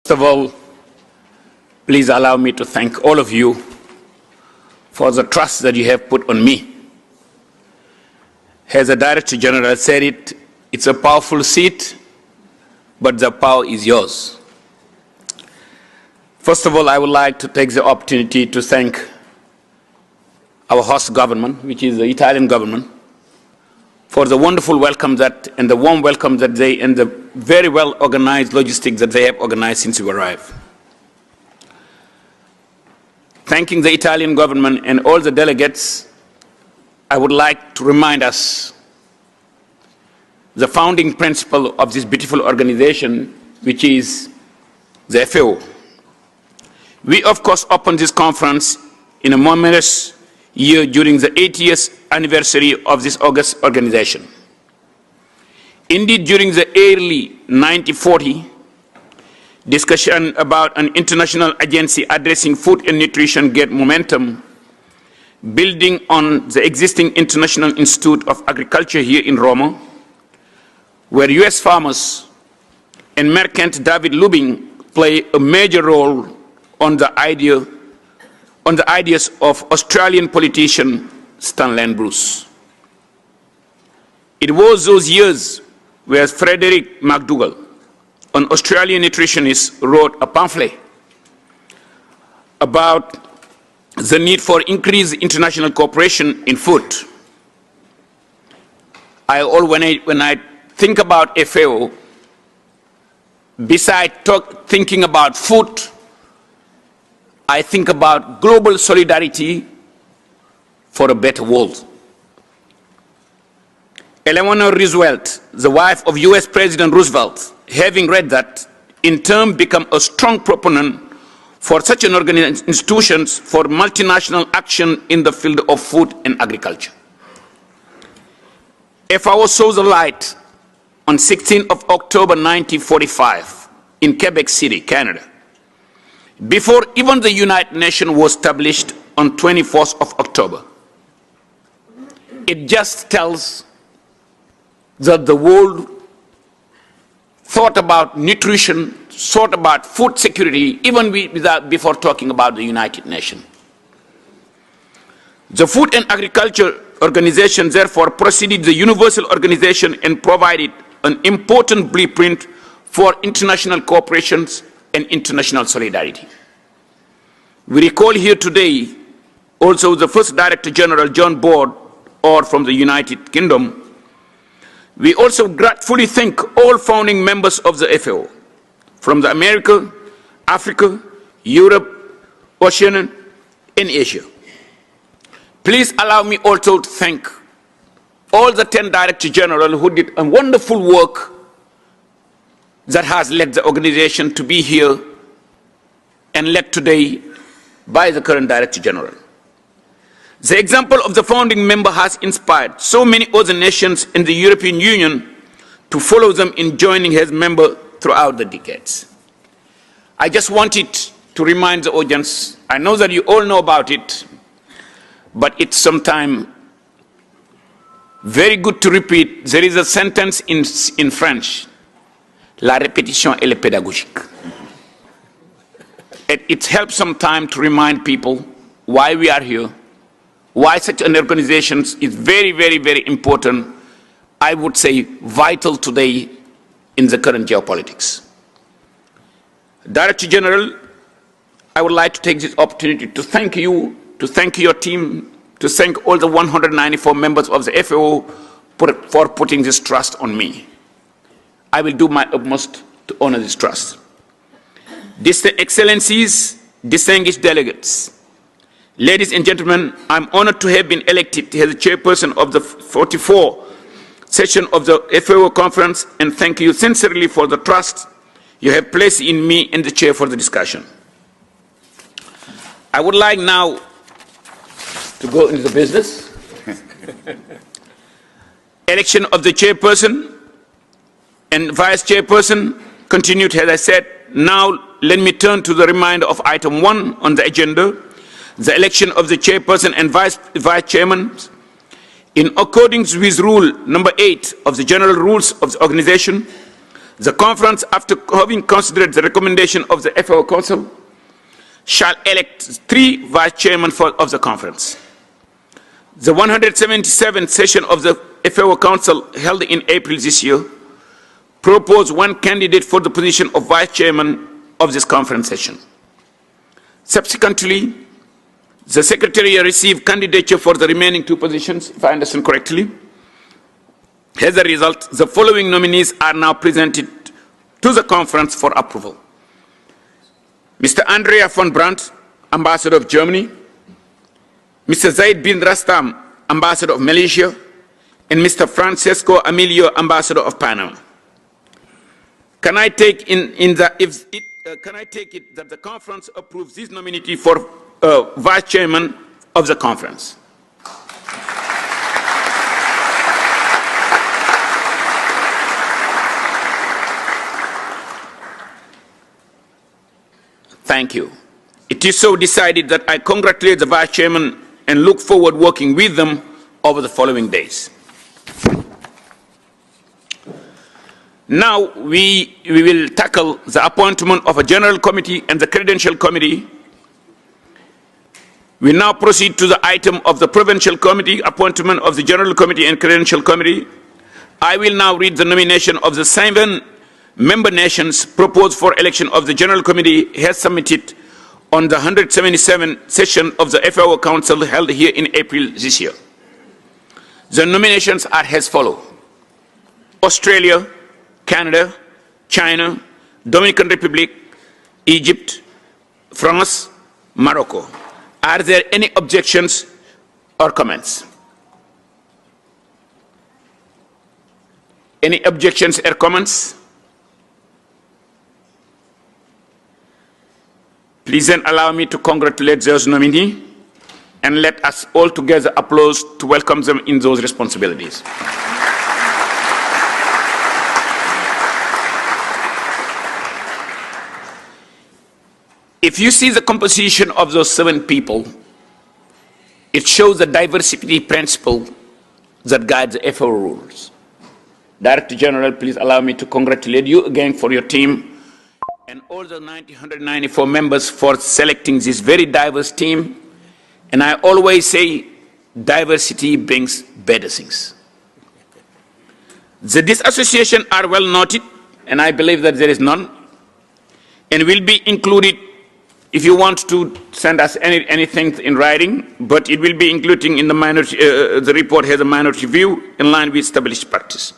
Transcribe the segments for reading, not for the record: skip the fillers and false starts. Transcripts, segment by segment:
First of all, please allow me to thank all of you for the trust that you have put on me. As the Director General said it, it's a powerful seat, but the power is yours. First of all, I would like to take the opportunity to thank our host government, which is the Italian government, for the wonderful welcome and the warm welcome and the very well organized logistics that they have organized since we arrived. Thanking the Italian government and all the delegates, I would like to remind us the founding principle of this beautiful organization, which is the FAO. We, of course, opened this conference in a momentous year during the 80th anniversary of this august organization. Indeed, during the early 1940, discussion about an international agency addressing food and nutrition gained momentum, building on the existing International Institute of Agriculture here in Rome, where US farmers and merchant David Lubing play a major role on the ideas of Australian politician Stanley Bruce. It was those years where Frederick McDougall, an Australian nutritionist, wrote a pamphlet about the need for increased international cooperation in food. When I think about FAO, besides thinking about food, I think about global solidarity for a better world. Eleanor Roosevelt, the wife of US President Roosevelt, having read that, in turn became a strong proponent for such an institutions for multinational action in the field of food and agriculture. FAO saw the light on 16th of October 1945 in Quebec City, Canada, before even the United Nations was established on 24th of October. It just tells that the world thought about nutrition, thought about food security, even before talking about the United Nations. The Food and Agriculture Organization therefore preceded the Universal Organization and provided an important blueprint for international cooperation and international solidarity. We recall here today also the first Director General, John Board, or from the United Kingdom. We also gratefully thank all founding members of the FAO, from the America, Africa, Europe, Oceania, and Asia. Please allow me also to thank all the 10 Director General who did a wonderful work that has led the organization to be here and led today by the current Director General. The example of the founding member has inspired so many other nations in the European Union to follow them in joining as member throughout the decades. I just wanted to remind the audience, I know that you all know about it, but it's sometimes very good to repeat. There is a sentence in French, la répétition elle est pédagogique. It helps sometimes to remind people why we are here, why such an organization is very, very, very important, I would say vital today in the current geopolitics. Director General, I would like to take this opportunity to thank you, to thank your team, to thank all the 194 members of the FAO for putting this trust on me. I will do my utmost to honor this trust. Excellencies, distinguished delegates, ladies and gentlemen, I'm honored to have been elected as the chairperson of the 44th session of the FAO conference, and thank you sincerely for the trust you have placed in me and the chair for the discussion. I would like now to go into the business. Election of the chairperson and vice chairperson continued, as I said. Now let me turn to the reminder of item 1 on the agenda, the election of the chairperson and vice chairman. In accordance with rule number 8 of the general rules of the organization, The conference, after having considered the recommendation of the FAO Council, shall elect 3 vice chairmen of the conference. The 177th session of the FAO Council, held in April this year, proposed 1 candidate for the position of vice chairman of this conference session. Subsequently, the Secretariat received candidature for the remaining 2 positions, if I understand correctly. As a result, the following nominees are now presented to the conference for approval. Mr. Andrea von Brandt, Ambassador of Germany, Mr. Zaid bin Rastam, Ambassador of Malaysia, and Mr. Francesco Emilio, Ambassador of Panama. Can I take it that the conference approves this nominee for vice chairman of the conference? Thank you. It is so decided that I congratulate the vice chairman and look forward to working with them over the following days. Now we will tackle the appointment of a general committee and the credential committee. We now proceed to the item of the provincial committee, appointment of the general committee and credential committee. I will now read the nomination of the 7 member nations proposed for election of the General Committee has submitted on the 177th session of the FAO Council held here in April this year. The nominations are as follows: Australia, Canada, China, Dominican Republic, Egypt, France, Morocco. Are there any objections or comments? Any objections or comments? Please then allow me to congratulate those nominees and let us all together applaud to welcome them in those responsibilities. If you see the composition of those 7 people, it shows the diversity principle that guides the FAO rules. Director General, please allow me to congratulate you again for your team and all the 194 members for selecting this very diverse team. And I always say diversity brings better things. The disassociation are well noted, and I believe that there is none, and will be included if you want to send us anything in writing, but it will be including in the minority, the report has a minority view in line with established practice.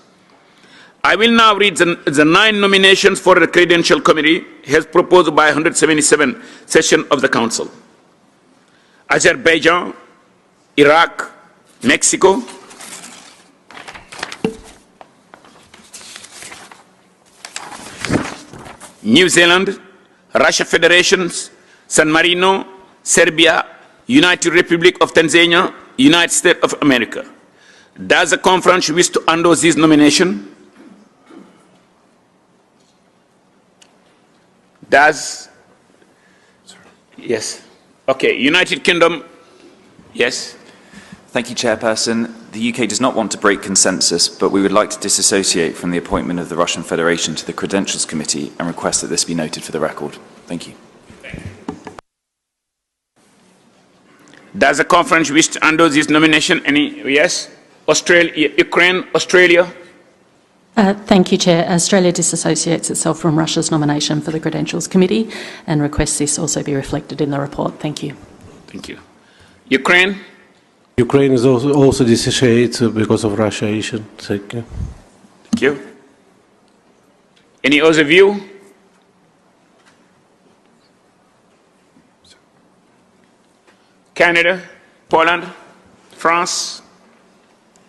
I will now read the 9 nominations for the Credential Committee as proposed by 177th session of the Council. Azerbaijan, Iraq, Mexico, New Zealand, Russia Federation, San Marino, Serbia, United Republic of Tanzania, United States of America. Does the conference wish to endorse this nomination? Yes. Okay, United Kingdom, yes. Thank you, Chairperson. The UK does not want to break consensus, but we would like to disassociate from the appointment of the Russian Federation to the Credentials Committee and request that this be noted for the record. Thank you. Does the conference wish to endorse this nomination? Yes? Australia, Ukraine, Australia? Thank you, Chair. Australia disassociates itself from Russia's nomination for the Credentials Committee and requests this also be reflected in the report. Thank you. Thank you. Ukraine? Ukraine is also dissociated because of Russia issue. Thank you. Thank you. Any other view? Canada, Poland, France?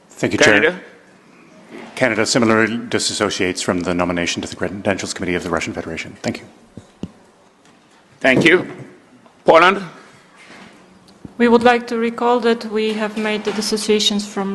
Thank you, Canada? Chair. Canada similarly disassociates from the nomination to the Credentials Committee of the Russian Federation. Thank you. Thank you. Poland? We would like to recall that we have made the dissociations from